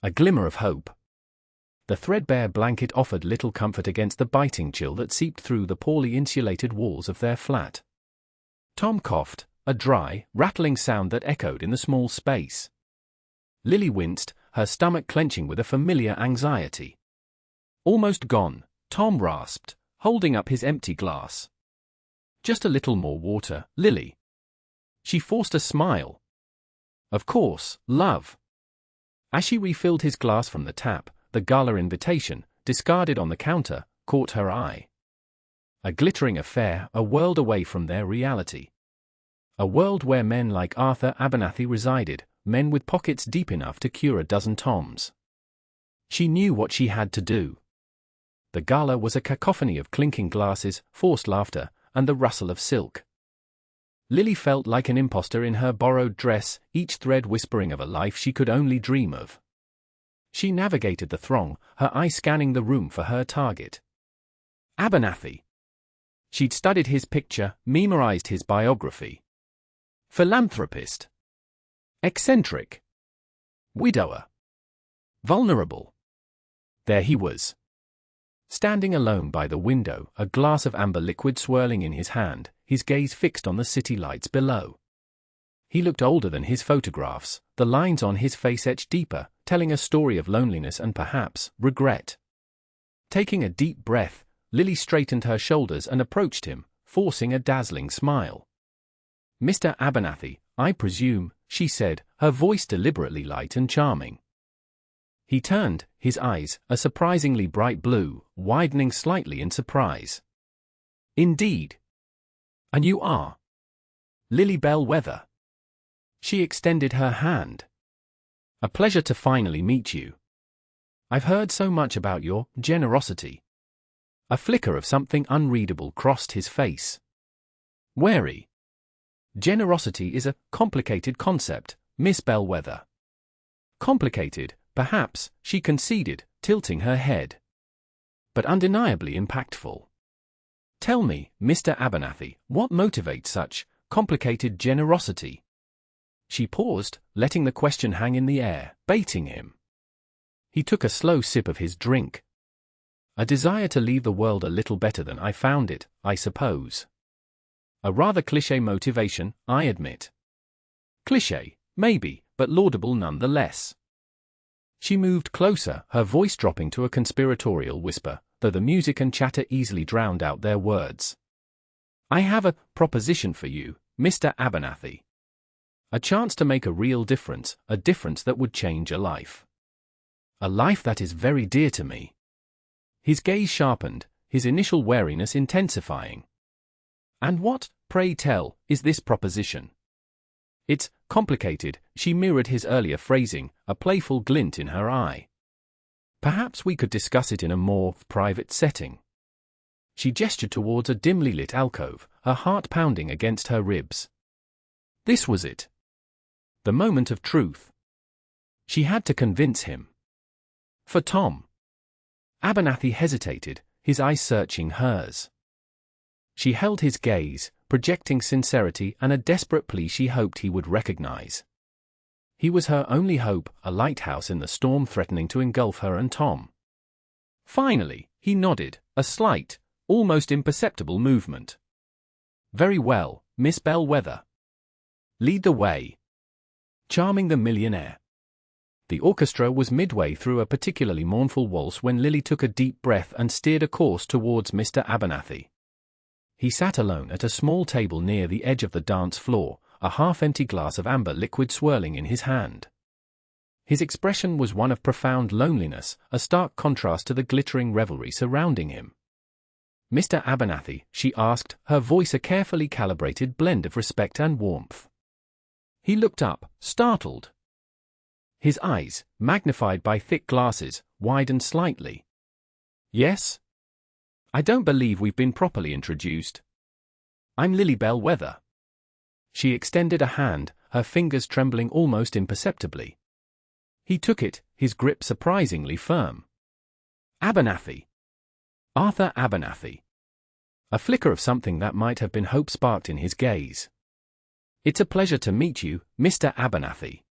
A glimmer of hope. The threadbare blanket offered little comfort against the biting chill that seeped through the poorly insulated walls of their flat. Tom coughed, a dry, rattling sound that echoed in the small space. Lily winced, her stomach clenching with a familiar anxiety. "Almost gone," Tom rasped, holding up his empty glass. "Just a little more water, Lily." She forced a smile. "Of course, love." As she refilled his glass from the tap, the gala invitation, discarded on the counter, caught her eye. A glittering affair, a world away from their reality. A world where men like Arthur Abernathy resided, men with pockets deep enough to cure a dozen Toms. She knew what she had to do. The gala was a cacophony of clinking glasses, forced laughter, and the rustle of silk. Lily felt like an imposter in her borrowed dress, each thread whispering of a life she could only dream of. She navigated the throng, her eye scanning the room for her target. Abernathy. She'd studied his picture, memorized his biography. Philanthropist. Eccentric. Widower. Vulnerable. There he was. Standing alone by the window, a glass of amber liquid swirling in his hand, his gaze fixed on the city lights below. He looked older than his photographs, the lines on his face etched deeper, telling a story of loneliness and perhaps regret. Taking a deep breath, Lily straightened her shoulders and approached him, forcing a dazzling smile. "Mr. Abernathy, I presume," she said, her voice deliberately light and charming. He turned, his eyes, a surprisingly bright blue, widening slightly in surprise. "Indeed. And you are?" "Lily Bellwether." She extended her hand. "A pleasure to finally meet you. I've heard so much about your generosity." A flicker of something unreadable crossed his face. "Wary. Generosity is a complicated concept, Miss Bellwether." "Complicated, perhaps," she conceded, tilting her head. "But undeniably impactful. Tell me, Mr. Abernathy, what motivates such complicated generosity?" She paused, letting the question hang in the air, baiting him. He took a slow sip of his drink. "A desire to leave the world a little better than I found it, I suppose. A rather cliché motivation, I admit. Cliché, maybe, but laudable nonetheless." She moved closer, her voice dropping to a conspiratorial whisper, though the music and chatter easily drowned out their words. "I have a proposition for you, Mr. Abernathy. A chance to make a real difference, a difference that would change a life. A life that is very dear to me." His gaze sharpened, his initial wariness intensifying. "And what, pray tell, is this proposition?" "It's complicated," she mirrored his earlier phrasing, a playful glint in her eye. "Perhaps we could discuss it in a more private setting." She gestured towards a dimly lit alcove, her heart pounding against her ribs. This was it. The moment of truth. She had to convince him. For Tom. Abernathy hesitated, his eyes searching hers. She held his gaze, projecting sincerity and a desperate plea she hoped he would recognize. He was her only hope, a lighthouse in the storm threatening to engulf her and Tom. Finally, he nodded, a slight, almost imperceptible movement. "Very well, Miss Bellwether. Lead the way." Charming the millionaire. The orchestra was midway through a particularly mournful waltz when Lily took a deep breath and steered a course towards Mr. Abernathy. He sat alone at a small table near the edge of the dance floor, a half-empty glass of amber liquid swirling in his hand. His expression was one of profound loneliness, a stark contrast to the glittering revelry surrounding him. "Mr. Abernathy," she asked, her voice a carefully calibrated blend of respect and warmth. He looked up, startled. His eyes, magnified by thick glasses, widened slightly. "Yes? I don't believe we've been properly introduced. I'm Lily Bellwether." She extended a hand, her fingers trembling almost imperceptibly. He took it, his grip surprisingly firm. "Abernathy. Arthur Abernathy." A flicker of something that might have been hope sparked in his gaze. "It's a pleasure to meet you, Mr. Abernathy."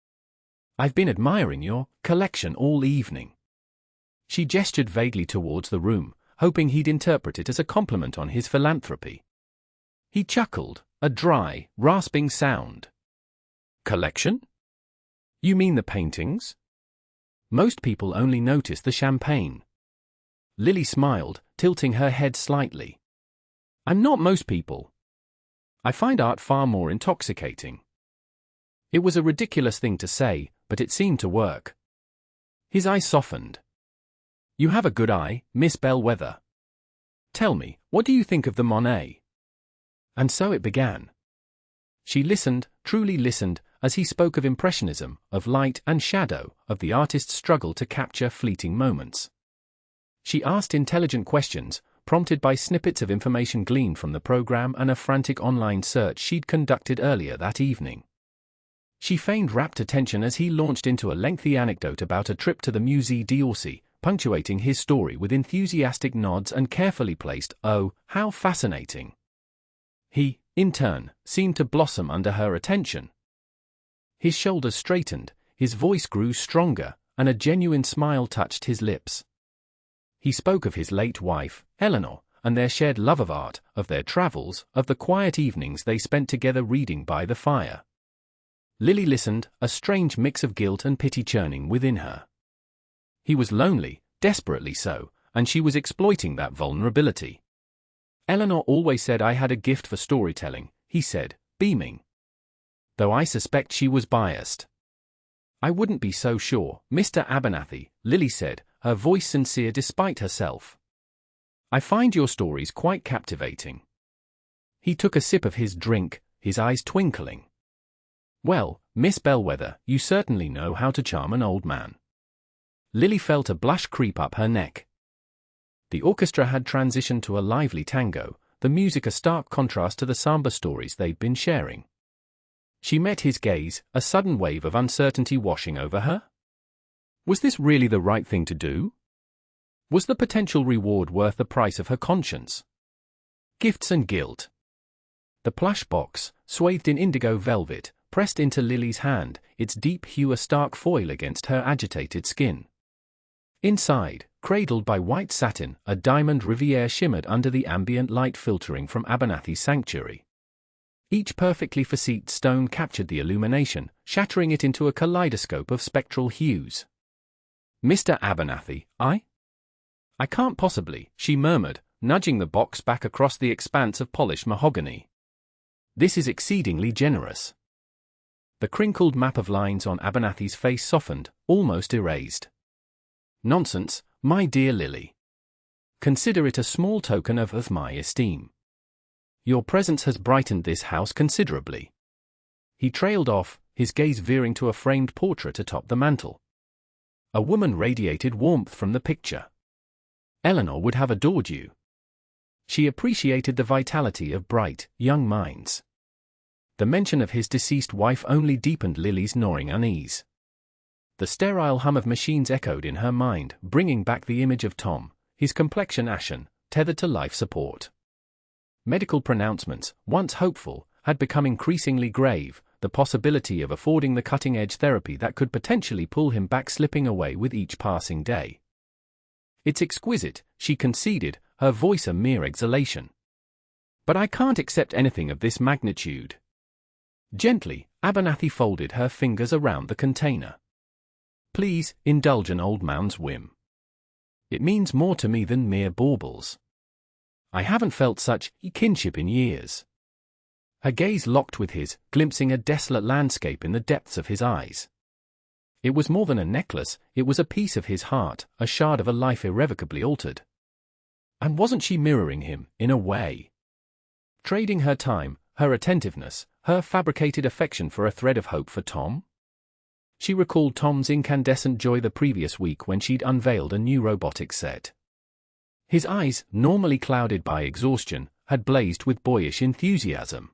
I've been admiring your collection all evening. She gestured vaguely towards the room, hoping he'd interpret it as a compliment on his philanthropy. He chuckled, a dry, rasping sound. Collection? You mean the paintings? Most people only notice the champagne. Lily smiled, tilting her head slightly. I'm not most people. I find art far more intoxicating. It was a ridiculous thing to say, but it seemed to work. His eyes softened. You have a good eye, Miss Bellwether. Tell me, what do you think of the Monet? And so it began. She listened, truly listened, as he spoke of impressionism, of light and shadow, of the artist's struggle to capture fleeting moments. She asked intelligent questions, prompted by snippets of information gleaned from the program and a frantic online search she'd conducted earlier that evening. She feigned rapt attention as he launched into a lengthy anecdote about a trip to the Musée d'Orsay, punctuating his story with enthusiastic nods and carefully placed, "Oh, how fascinating." He, in turn, seemed to blossom under her attention. His shoulders straightened, his voice grew stronger, and a genuine smile touched his lips. He spoke of his late wife, Eleanor, and their shared love of art, of their travels, of the quiet evenings they spent together reading by the fire. Lily listened, a strange mix of guilt and pity churning within her. He was lonely, desperately so, and she was exploiting that vulnerability. Eleanor always said I had a gift for storytelling, he said, beaming. Though I suspect she was biased. I wouldn't be so sure, Mr. Abernathy, Lily said, her voice sincere despite herself. I find your stories quite captivating. He took a sip of his drink, his eyes twinkling. Well, Miss Bellwether, you certainly know how to charm an old man. Lily felt a blush creep up her neck. The orchestra had transitioned to a lively tango, the music a stark contrast to the somber stories they'd been sharing. She met his gaze, a sudden wave of uncertainty washing over her. Was this really the right thing to do? Was the potential reward worth the price of her conscience? Gifts and guilt. The plush box, swathed in indigo velvet, pressed into Lily's hand, its deep hue a stark foil against her agitated skin. Inside, cradled by white satin, a diamond riviere shimmered under the ambient light filtering from Abernathy's sanctuary. Each perfectly facete stone captured the illumination, shattering it into a kaleidoscope of spectral hues. Mr. Abernathy, I can't possibly, she murmured, nudging the box back across the expanse of polished mahogany. This is exceedingly generous. The crinkled map of lines on Abernathy's face softened, almost erased. Nonsense, my dear Lily. Consider it a small token of my esteem. Your presence has brightened this house considerably. He trailed off, his gaze veering to a framed portrait atop the mantel. A woman radiated warmth from the picture. Eleanor would have adored you. She appreciated the vitality of bright, young minds. The mention of his deceased wife only deepened Lily's gnawing unease. The sterile hum of machines echoed in her mind, bringing back the image of Tom, his complexion ashen, tethered to life support. Medical pronouncements, once hopeful, had become increasingly grave, the possibility of affording the cutting-edge therapy that could potentially pull him back slipping away with each passing day. It's exquisite, she conceded, her voice a mere exhalation. But I can't accept anything of this magnitude. Gently, Abernathy folded her fingers around the container. Please, indulge an old man's whim. It means more to me than mere baubles. I haven't felt such kinship in years. Her gaze locked with his, glimpsing a desolate landscape in the depths of his eyes. It was more than a necklace, it was a piece of his heart, a shard of a life irrevocably altered. And wasn't she mirroring him, in a way? Trading her time, her attentiveness, her fabricated affection for a thread of hope for Tom? She recalled Tom's incandescent joy the previous week when she'd unveiled a new robotics set. His eyes, normally clouded by exhaustion, had blazed with boyish enthusiasm.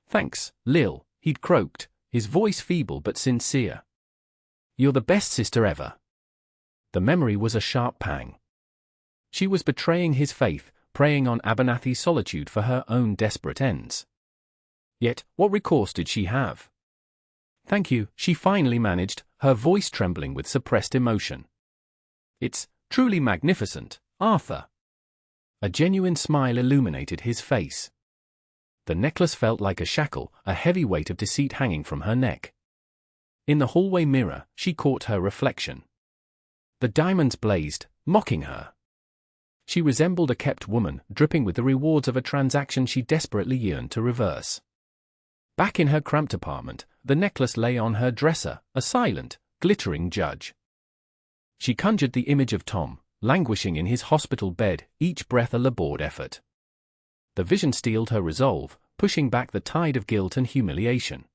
Thanks, Lil, he'd croaked, his voice feeble but sincere. You're the best sister ever. The memory was a sharp pang. She was betraying his faith, preying on Abernathy's solitude for her own desperate ends. Yet, what recourse did she have? Thank you, she finally managed, her voice trembling with suppressed emotion. It's truly magnificent, Arthur. A genuine smile illuminated his face. The necklace felt like a shackle, a heavy weight of deceit hanging from her neck. In the hallway mirror, she caught her reflection. The diamonds blazed, mocking her. She resembled a kept woman, dripping with the rewards of a transaction she desperately yearned to reverse. Back in her cramped apartment, the necklace lay on her dresser, a silent, glittering judge. She conjured the image of Tom, languishing in his hospital bed, each breath a labored effort. The vision steeled her resolve, pushing back the tide of guilt and humiliation.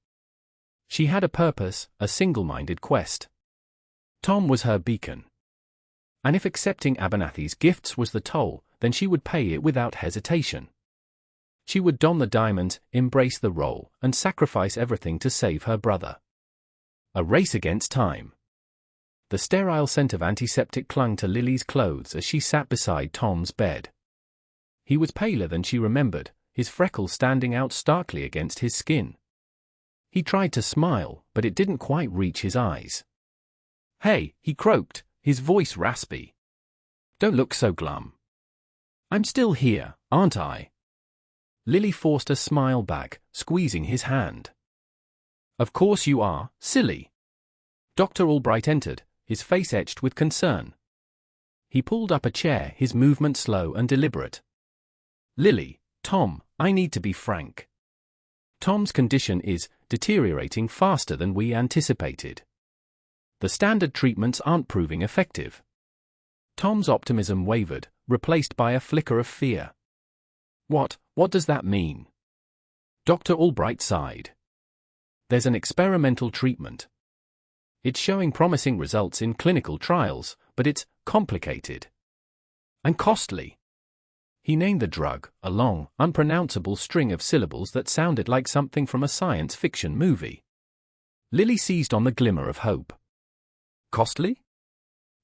She had a purpose, a single-minded quest. Tom was her beacon. And if accepting Abernathy's gifts was the toll, then she would pay it without hesitation. She would don the diamonds, embrace the role, and sacrifice everything to save her brother. A race against time. The sterile scent of antiseptic clung to Lily's clothes as she sat beside Tom's bed. He was paler than she remembered, his freckles standing out starkly against his skin. He tried to smile, but it didn't quite reach his eyes. "Hey," he croaked, his voice raspy. "Don't look so glum. I'm still here, aren't I?" Lily forced a smile back, squeezing his hand. "Of course you are, silly." Dr. Albright entered, his face etched with concern. He pulled up a chair, his movement slow and deliberate. "Lily, Tom, I need to be frank. Tom's condition is deteriorating faster than we anticipated. The standard treatments aren't proving effective." Tom's optimism wavered, replaced by a flicker of fear. What does that mean?" Dr. Albright sighed. "There's an experimental treatment. It's showing promising results in clinical trials, but it's complicated. And costly." He named the drug, a long, unpronounceable string of syllables that sounded like something from a science fiction movie. Lily seized on the glimmer of hope. "Costly?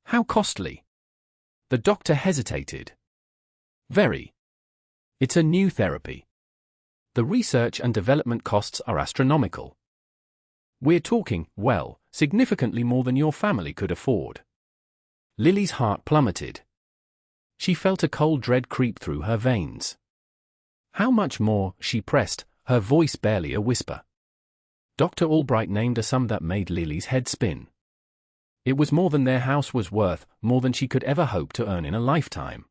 How costly?" The doctor hesitated. "Very. It's a new therapy. The research and development costs are astronomical. We're talking, well, significantly more than your family could afford." Lily's heart plummeted. She felt a cold dread creep through her veins. "How much more?" she pressed, her voice barely a whisper. Dr. Albright named a sum that made Lily's head spin. It was more than their house was worth, more than she could ever hope to earn in a lifetime.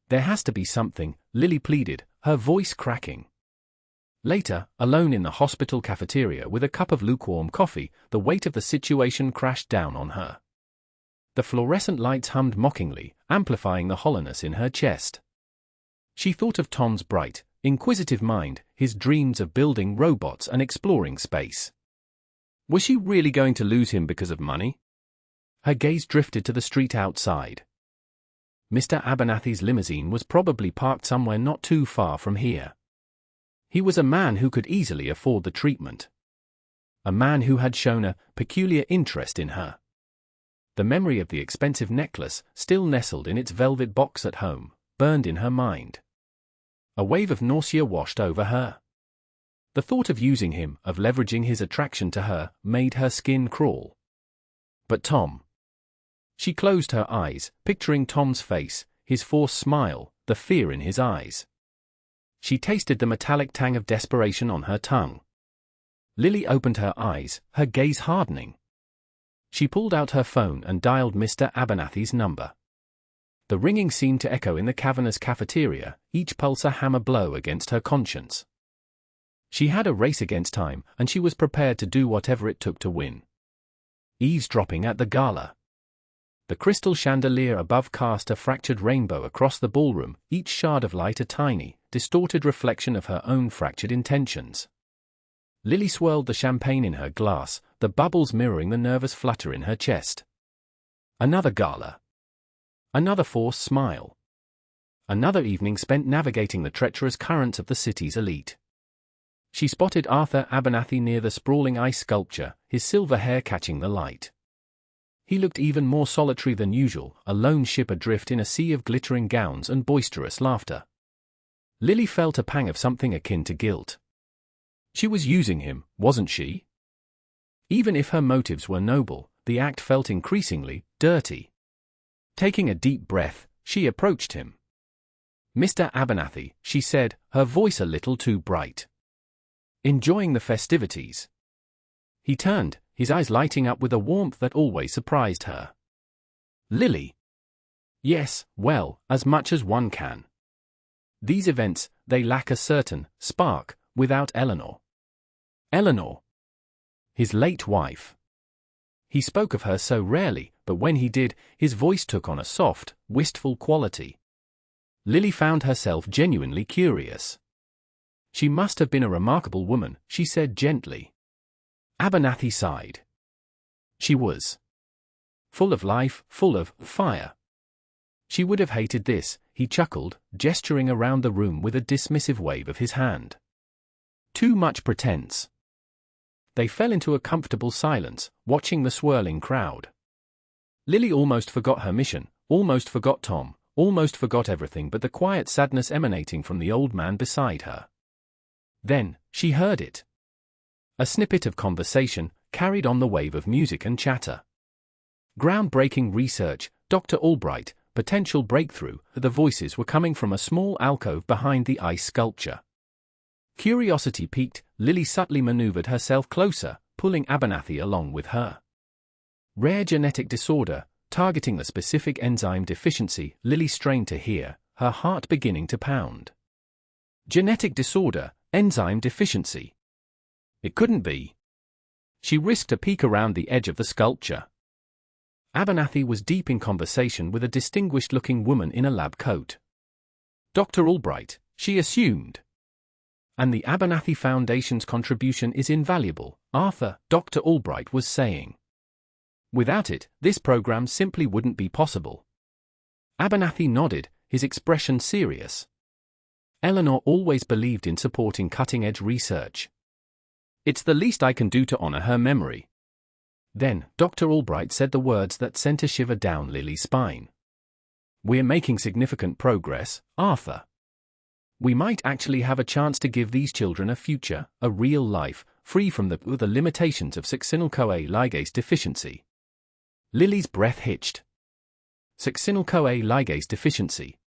"There has to be something," Lily pleaded, her voice cracking. Later, alone in the hospital cafeteria with a cup of lukewarm coffee, the weight of the situation crashed down on her. The fluorescent lights hummed mockingly, amplifying the hollowness in her chest. She thought of Tom's bright, inquisitive mind, his dreams of building robots and exploring space. Was she really going to lose him because of money? Her gaze drifted to the street outside. Mr. Abernathy's limousine was probably parked somewhere not too far from here. He was a man who could easily afford the treatment. A man who had shown a peculiar interest in her. The memory of the expensive necklace, still nestled in its velvet box at home, burned in her mind. A wave of nausea washed over her. The thought of using him, of leveraging his attraction to her, made her skin crawl. But Tom. She closed her eyes, picturing Tom's face, his forced smile, the fear in his eyes. She tasted the metallic tang of desperation on her tongue. Lily opened her eyes, her gaze hardening. She pulled out her phone and dialed Mr. Abernathy's number. The ringing seemed to echo in the cavernous cafeteria, each pulse a hammer blow against her conscience. She had a race against time, and she was prepared to do whatever it took to win. Eavesdropping at the gala. The crystal chandelier above cast a fractured rainbow across the ballroom, each shard of light a tiny, distorted reflection of her own fractured intentions. Lily swirled the champagne in her glass, the bubbles mirroring the nervous flutter in her chest. Another gala. Another forced smile. Another evening spent navigating the treacherous currents of the city's elite. She spotted Arthur Abernathy near the sprawling ice sculpture, his silver hair catching the light. He looked even more solitary than usual, a lone ship adrift in a sea of glittering gowns and boisterous laughter. Lily felt a pang of something akin to guilt. She was using him, wasn't she? Even if her motives were noble, the act felt increasingly dirty. Taking a deep breath, she approached him. "Mr. Abernathy," she said, her voice a little too bright. "Enjoying the festivities?" He turned, his eyes lighting up with a warmth that always surprised her. "Lily." "Yes, well, as much as one can. These events, they lack a certain spark, without Eleanor." Eleanor? His late wife. He spoke of her so rarely, but when he did, his voice took on a soft, wistful quality. Lily found herself genuinely curious. "She must have been a remarkable woman," she said gently. Abernathy sighed. "She was. Full of life, full of fire." "She would have hated this," he chuckled, gesturing around the room with a dismissive wave of his hand. "Too much pretense." They fell into a comfortable silence, watching the swirling crowd. Lily almost forgot her mission, almost forgot Tom, almost forgot everything but the quiet sadness emanating from the old man beside her. Then, she heard it. A snippet of conversation, carried on the wave of music and chatter. "Groundbreaking research, Dr. Albright, potential breakthrough." The voices were coming from a small alcove behind the ice sculpture. Curiosity piqued, Lily subtly maneuvered herself closer, pulling Abernathy along with her. "Rare genetic disorder, targeting a specific enzyme deficiency," Lily strained to hear, her heart beginning to pound. Genetic disorder, enzyme deficiency. It couldn't be. She risked a peek around the edge of the sculpture. Abernathy was deep in conversation with a distinguished-looking woman in a lab coat. "Dr. Albright," she assumed. "And the Abernathy Foundation's contribution is invaluable," Dr. Albright was saying. "Without it, this program simply wouldn't be possible." Abernathy nodded, his expression serious. "Eleanor always believed in supporting cutting-edge research. It's the least I can do to honor her memory." Then, Dr. Albright said the words that sent a shiver down Lily's spine. "We're making significant progress, Arthur. We might actually have a chance to give these children a future, a real life, free from the limitations of succinyl-CoA ligase deficiency." Lily's breath hitched. Succinyl-CoA ligase deficiency.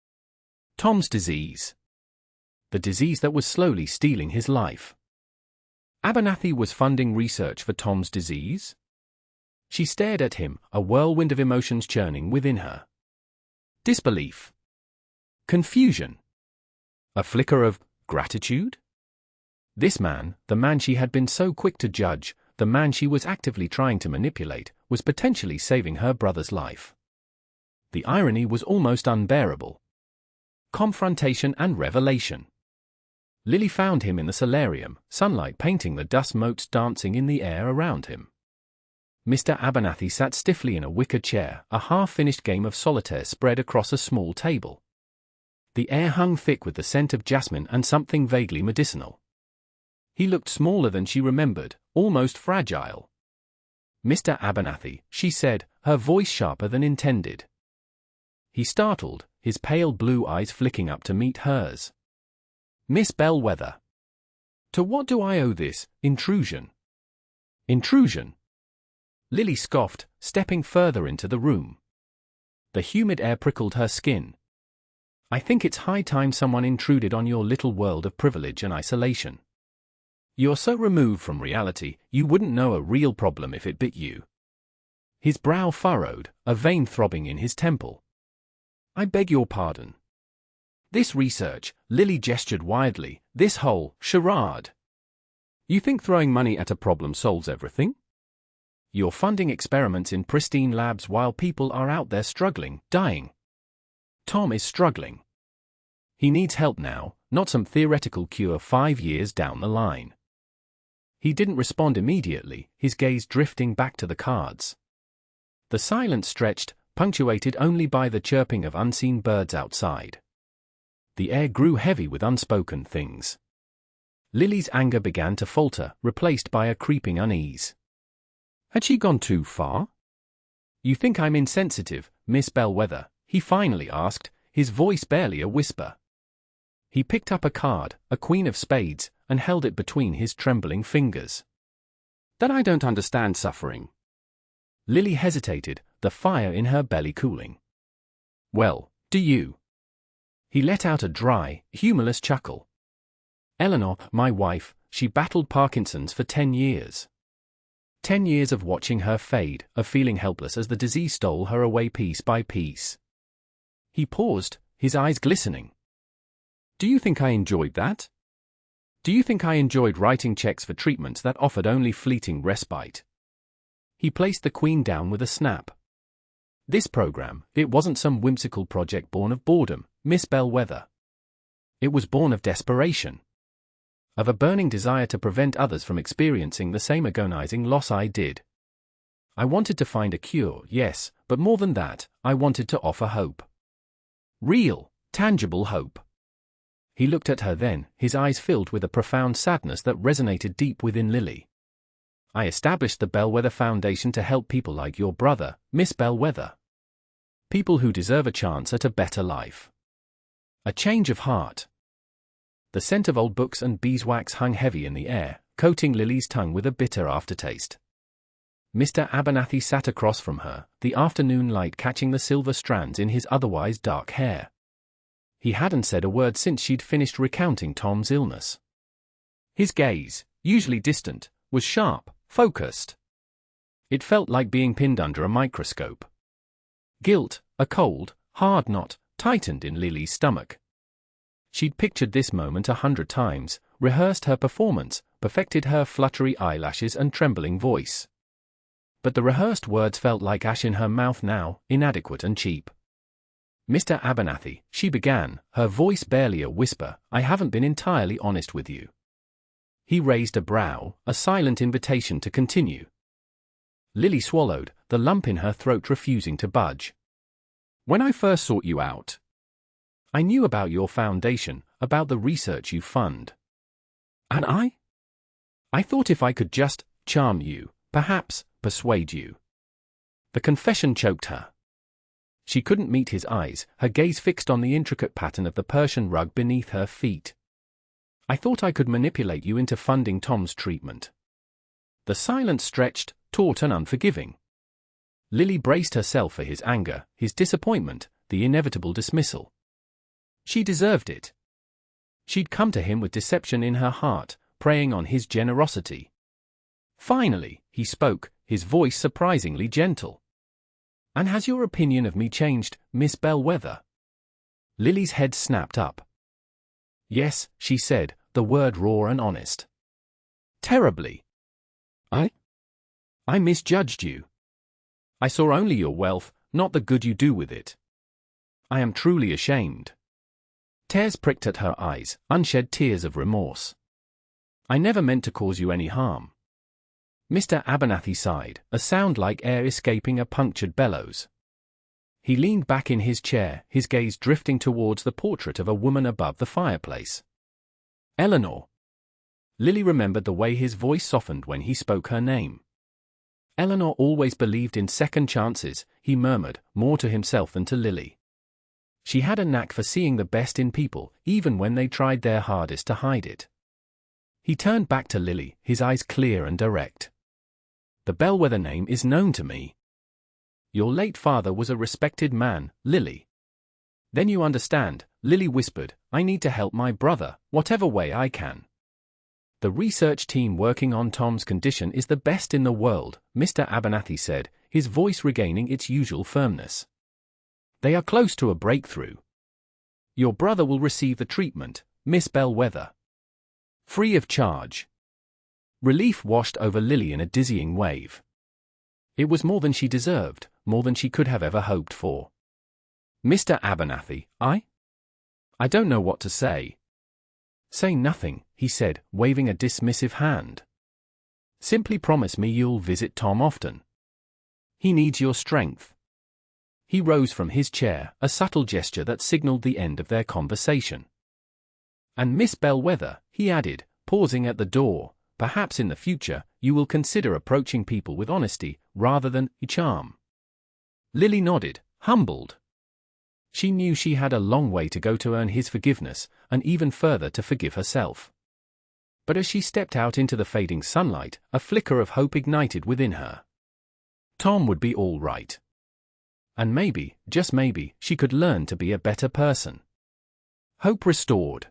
Tom's disease. The disease that was slowly stealing his life. Abernathy was funding research for Tom's disease? She stared at him, a whirlwind of emotions churning within her. Disbelief. Confusion. A flicker of gratitude? This man, the man she had been so quick to judge, the man she was actively trying to manipulate, was potentially saving her brother's life. The irony was almost unbearable. Confrontation and revelation. Lily found him in the solarium, sunlight painting the dust motes dancing in the air around him. Mr. Abernathy sat stiffly in a wicker chair, a half-finished game of solitaire spread across a small table. The air hung thick with the scent of jasmine and something vaguely medicinal. He looked smaller than she remembered, almost fragile. "Mr. Abernathy," she said, her voice sharper than intended. He startled, his pale blue eyes flicking up to meet hers. "Miss Bellwether. To what do I owe this intrusion?" "Intrusion?" Lily scoffed, stepping further into the room. The humid air prickled her skin. "I think it's high time someone intruded on your little world of privilege and isolation. You're so removed from reality, you wouldn't know a real problem if it bit you." His brow furrowed, a vein throbbing in his temple. "I beg your pardon. This research," Lily gestured wildly, "this whole charade. You think throwing money at a problem solves everything? You're funding experiments in pristine labs while people are out there struggling, dying. Tom is struggling. He needs help now, not some theoretical cure 5 years down the line." He didn't respond immediately, his gaze drifting back to the cards. The silence stretched, punctuated only by the chirping of unseen birds outside. The air grew heavy with unspoken things. Lily's anger began to falter, replaced by a creeping unease. Had she gone too far? "You think I'm insensitive, Miss Bellwether?" he finally asked, his voice barely a whisper. He picked up a card, a queen of spades, and held it between his trembling fingers. That I don't understand suffering. Lily hesitated, the fire in her belly cooling. Well, do you? He let out a dry, humorless chuckle. Eleanor, my wife, she battled Parkinson's for 10 years. 10 years of watching her fade, of feeling helpless as the disease stole her away piece by piece. He paused, his eyes glistening. Do you think I enjoyed that? Do you think I enjoyed writing checks for treatments that offered only fleeting respite? He placed the Queen down with a snap. This program, it wasn't some whimsical project born of boredom, Miss Bellwether. It was born of desperation. Of a burning desire to prevent others from experiencing the same agonizing loss I did. I wanted to find a cure, yes, but more than that, I wanted to offer hope. Real, tangible hope. He looked at her then, his eyes filled with a profound sadness that resonated deep within Lily. I established the Bellwether Foundation to help people like your brother, Miss Bellwether. People who deserve a chance at a better life. A change of heart. The scent of old books and beeswax hung heavy in the air, coating Lily's tongue with a bitter aftertaste. Mr. Abernathy sat across from her, the afternoon light catching the silver strands in his otherwise dark hair. He hadn't said a word since she'd finished recounting Tom's illness. His gaze, usually distant, was sharp, focused. It felt like being pinned under a microscope. Guilt, a cold, hard knot, tightened in Lily's stomach. She'd pictured this moment 100 times, rehearsed her performance, perfected her fluttery eyelashes and trembling voice. But the rehearsed words felt like ash in her mouth now, inadequate and cheap. Mr. Abernathy, she began, her voice barely a whisper, I haven't been entirely honest with you. He raised a brow, a silent invitation to continue. Lily swallowed, the lump in her throat refusing to budge. When I first sought you out, I knew about your foundation, about the research you fund. And I thought if I could just charm you, perhaps persuade you. The confession choked her. She couldn't meet his eyes, her gaze fixed on the intricate pattern of the Persian rug beneath her feet. I thought I could manipulate you into funding Tom's treatment. The silence stretched, taut and unforgiving. Lily braced herself for his anger, his disappointment, the inevitable dismissal. She deserved it. She'd come to him with deception in her heart, preying on his generosity. Finally, he spoke, his voice surprisingly gentle. And has your opinion of me changed, Miss Bellwether? Lily's head snapped up. Yes, she said, the word raw and honest. Terribly. I misjudged you. I saw only your wealth, not the good you do with it. I am truly ashamed. Tears pricked at her eyes, unshed tears of remorse. I never meant to cause you any harm. Mr. Abernathy sighed, a sound like air escaping a punctured bellows. He leaned back in his chair, his gaze drifting towards the portrait of a woman above the fireplace. Eleanor. Lily remembered the way his voice softened when he spoke her name. Eleanor always believed in second chances, he murmured, more to himself than to Lily. She had a knack for seeing the best in people, even when they tried their hardest to hide it. He turned back to Lily, his eyes clear and direct. The Bellwether name is known to me. Your late father was a respected man, Lily. Then you understand, Lily whispered, I need to help my brother, whatever way I can. The research team working on Tom's condition is the best in the world, Mr. Abernathy said, his voice regaining its usual firmness. They are close to a breakthrough. Your brother will receive the treatment, Miss Bellwether. Free of charge. Relief washed over Lily in a dizzying wave. It was more than she deserved, more than she could have ever hoped for. Mr. Abernathy, I don't know what to say. Say nothing, he said, waving a dismissive hand. Simply promise me you'll visit Tom often. He needs your strength. He rose from his chair, a subtle gesture that signaled the end of their conversation. And Miss Bellwether, he added, pausing at the door, perhaps in the future, you will consider approaching people with honesty, rather than charm. Lily nodded, humbled. She knew she had a long way to go to earn his forgiveness, and even further to forgive herself. But as she stepped out into the fading sunlight, a flicker of hope ignited within her. Tom would be all right. And maybe, just maybe, she could learn to be a better person. Hope restored.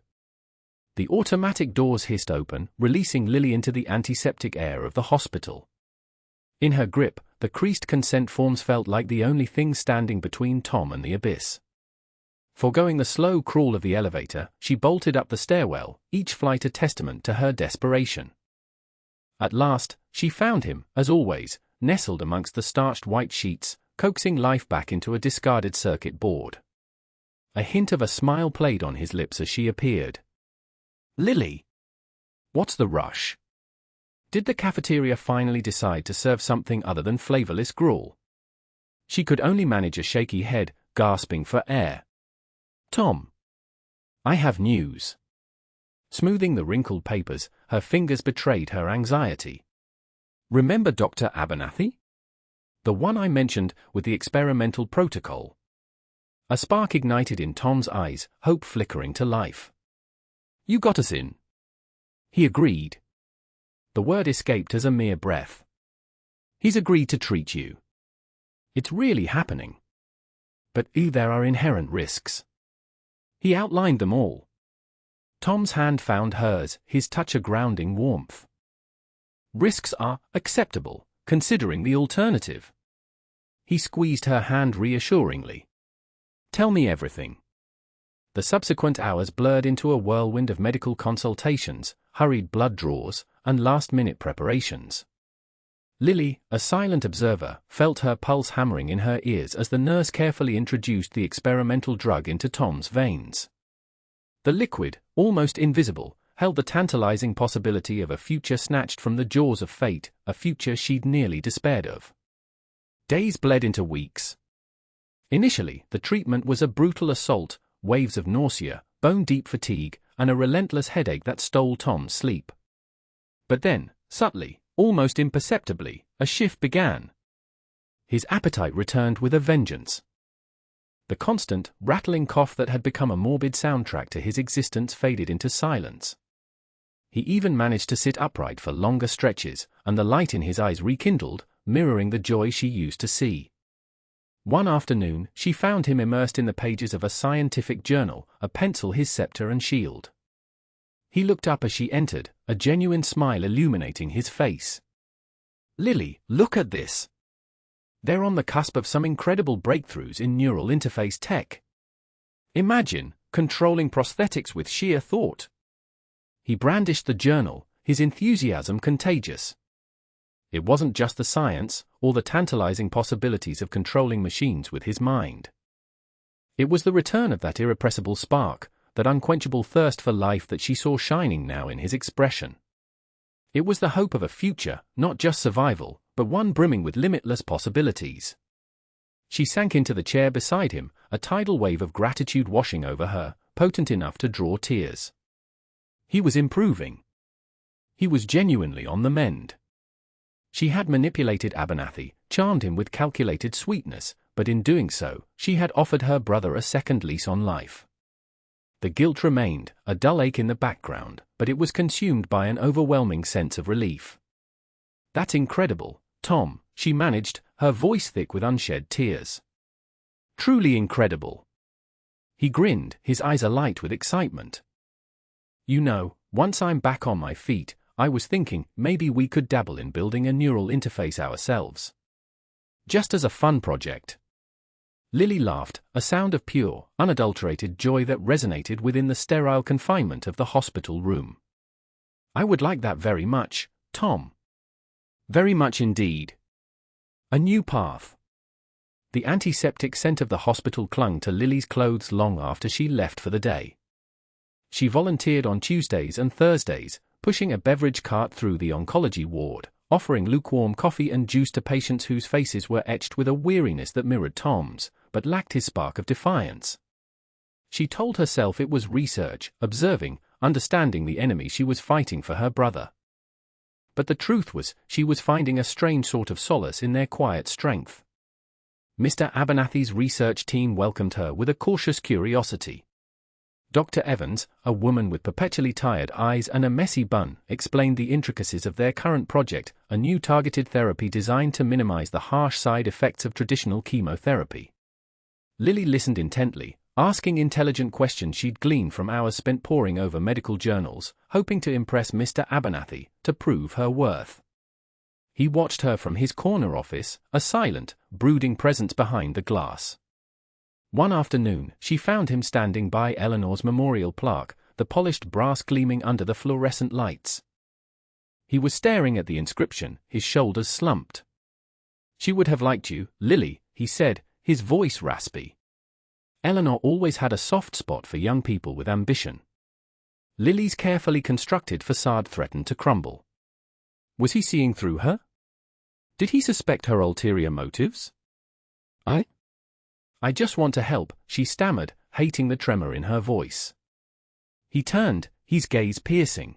The automatic doors hissed open, releasing Lily into the antiseptic air of the hospital. In her grip, the creased consent forms felt like the only thing standing between Tom and the abyss. Foregoing the slow crawl of the elevator, she bolted up the stairwell, each flight a testament to her desperation. At last, she found him, as always, nestled amongst the starched white sheets, coaxing life back into a discarded circuit board. A hint of a smile played on his lips as she appeared. "Lily! What's the rush? Did the cafeteria finally decide to serve something other than flavorless gruel?" She could only manage a shaky head, gasping for air. "Tom. I have news." Smoothing the wrinkled papers, her fingers betrayed her anxiety. "Remember Dr. Abernathy? The one I mentioned with the experimental protocol?" A spark ignited in Tom's eyes, hope flickering to life. "You got us in." He agreed. The word escaped as a mere breath. "He's agreed to treat you. It's really happening. But there are inherent risks." He outlined them all. Tom's hand found hers, his touch a grounding warmth. "Risks are acceptable, considering the alternative." He squeezed her hand reassuringly. "Tell me everything." The subsequent hours blurred into a whirlwind of medical consultations, hurried blood draws, and last-minute preparations. Lily, a silent observer, felt her pulse hammering in her ears as the nurse carefully introduced the experimental drug into Tom's veins. The liquid, almost invisible, held the tantalizing possibility of a future snatched from the jaws of fate, a future she'd nearly despaired of. Days bled into weeks. Initially, the treatment was a brutal assault, waves of nausea, bone-deep fatigue, and a relentless headache that stole Tom's sleep. But then, subtly, almost imperceptibly, a shift began. His appetite returned with a vengeance. The constant, rattling cough that had become a morbid soundtrack to his existence faded into silence. He even managed to sit upright for longer stretches, and the light in his eyes rekindled, mirroring the joy she used to see. One afternoon, she found him immersed in the pages of a scientific journal, a pencil his scepter and shield. He looked up as she entered, a genuine smile illuminating his face. "Lily, look at this. They're on the cusp of some incredible breakthroughs in neural interface tech. Imagine, controlling prosthetics with sheer thought." He brandished the journal, his enthusiasm contagious. It wasn't just the science, or the tantalizing possibilities of controlling machines with his mind. It was the return of that irrepressible spark, that unquenchable thirst for life that she saw shining now in his expression. It was the hope of a future, not just survival, but one brimming with limitless possibilities. She sank into the chair beside him, a tidal wave of gratitude washing over her, potent enough to draw tears. He was improving. He was genuinely on the mend. She had manipulated Abernathy, charmed him with calculated sweetness, but in doing so, she had offered her brother a second lease on life. The guilt remained, a dull ache in the background, but it was consumed by an overwhelming sense of relief. "That's incredible, Tom," she managed, her voice thick with unshed tears. "Truly incredible." He grinned, his eyes alight with excitement. "You know, once I'm back on my feet, I was thinking maybe we could dabble in building a neural interface ourselves. Just as a fun project." Lily laughed, a sound of pure, unadulterated joy that resonated within the sterile confinement of the hospital room. "I would like that very much, Tom. Very much indeed." A new path. The antiseptic scent of the hospital clung to Lily's clothes long after she left for the day. She volunteered on Tuesdays and Thursdays, pushing a beverage cart through the oncology ward, offering lukewarm coffee and juice to patients whose faces were etched with a weariness that mirrored Tom's, but lacked his spark of defiance. She told herself it was research, observing, understanding the enemy she was fighting for her brother. But the truth was, she was finding a strange sort of solace in their quiet strength. Mr. Abernathy's research team welcomed her with a cautious curiosity. Dr. Evans, a woman with perpetually tired eyes and a messy bun, explained the intricacies of their current project, a new targeted therapy designed to minimize the harsh side effects of traditional chemotherapy. Lily listened intently, asking intelligent questions she'd gleaned from hours spent poring over medical journals, hoping to impress Mr. Abernathy, to prove her worth. He watched her from his corner office, a silent, brooding presence behind the glass. One afternoon, she found him standing by Eleanor's memorial plaque, the polished brass gleaming under the fluorescent lights. He was staring at the inscription, his shoulders slumped. "She would have liked you, Lily," he said, his voice raspy. Eleanor always had a soft spot for young people with ambition. Lily's carefully constructed facade threatened to crumble. Was he seeing through her? Did he suspect her ulterior motives? I just want to help," she stammered, hating the tremor in her voice. He turned, his gaze piercing.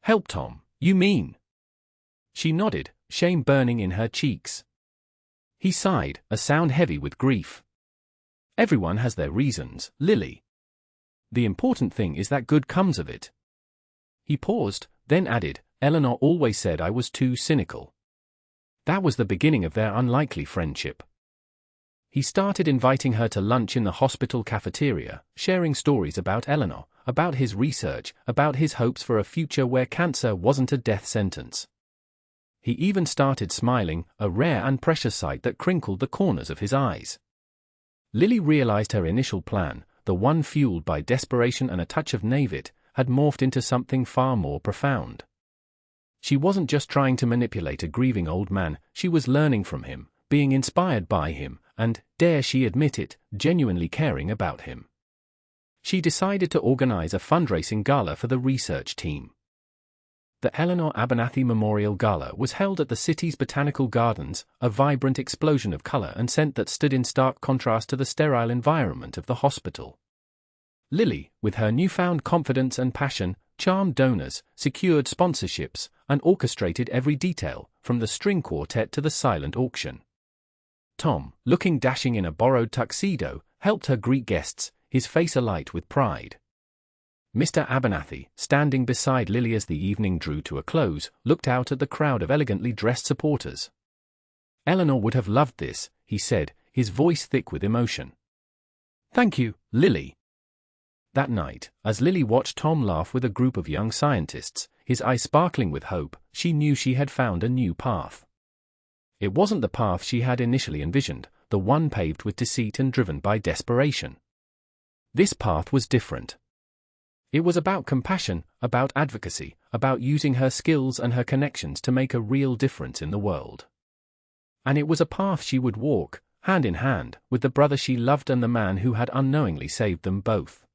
"Help, Tom, you mean?" She nodded, shame burning in her cheeks. He sighed, a sound heavy with grief. "Everyone has their reasons, Lily. The important thing is that good comes of it." He paused, then added, "Eleanor always said I was too cynical." That was the beginning of their unlikely friendship. He started inviting her to lunch in the hospital cafeteria, sharing stories about Eleanor, about his research, about his hopes for a future where cancer wasn't a death sentence. He even started smiling, a rare and precious sight that crinkled the corners of his eyes. Lily realized her initial plan, the one fueled by desperation and a touch of naivete, had morphed into something far more profound. She wasn't just trying to manipulate a grieving old man, she was learning from him, being inspired by him, and, dare she admit it, genuinely caring about him. She decided to organize a fundraising gala for the research team. The Eleanor Abernathy Memorial Gala was held at the city's botanical gardens, a vibrant explosion of color and scent that stood in stark contrast to the sterile environment of the hospital. Lily, with her newfound confidence and passion, charmed donors, secured sponsorships, and orchestrated every detail, from the string quartet to the silent auction. Tom, looking dashing in a borrowed tuxedo, helped her greet guests, his face alight with pride. Mr. Abernathy, standing beside Lily as the evening drew to a close, looked out at the crowd of elegantly dressed supporters. "Eleanor would have loved this," he said, his voice thick with emotion. "Thank you, Lily." That night, as Lily watched Tom laugh with a group of young scientists, his eyes sparkling with hope, she knew she had found a new path. It wasn't the path she had initially envisioned, the one paved with deceit and driven by desperation. This path was different. It was about compassion, about advocacy, about using her skills and her connections to make a real difference in the world. And it was a path she would walk, hand in hand, with the brother she loved and the man who had unknowingly saved them both.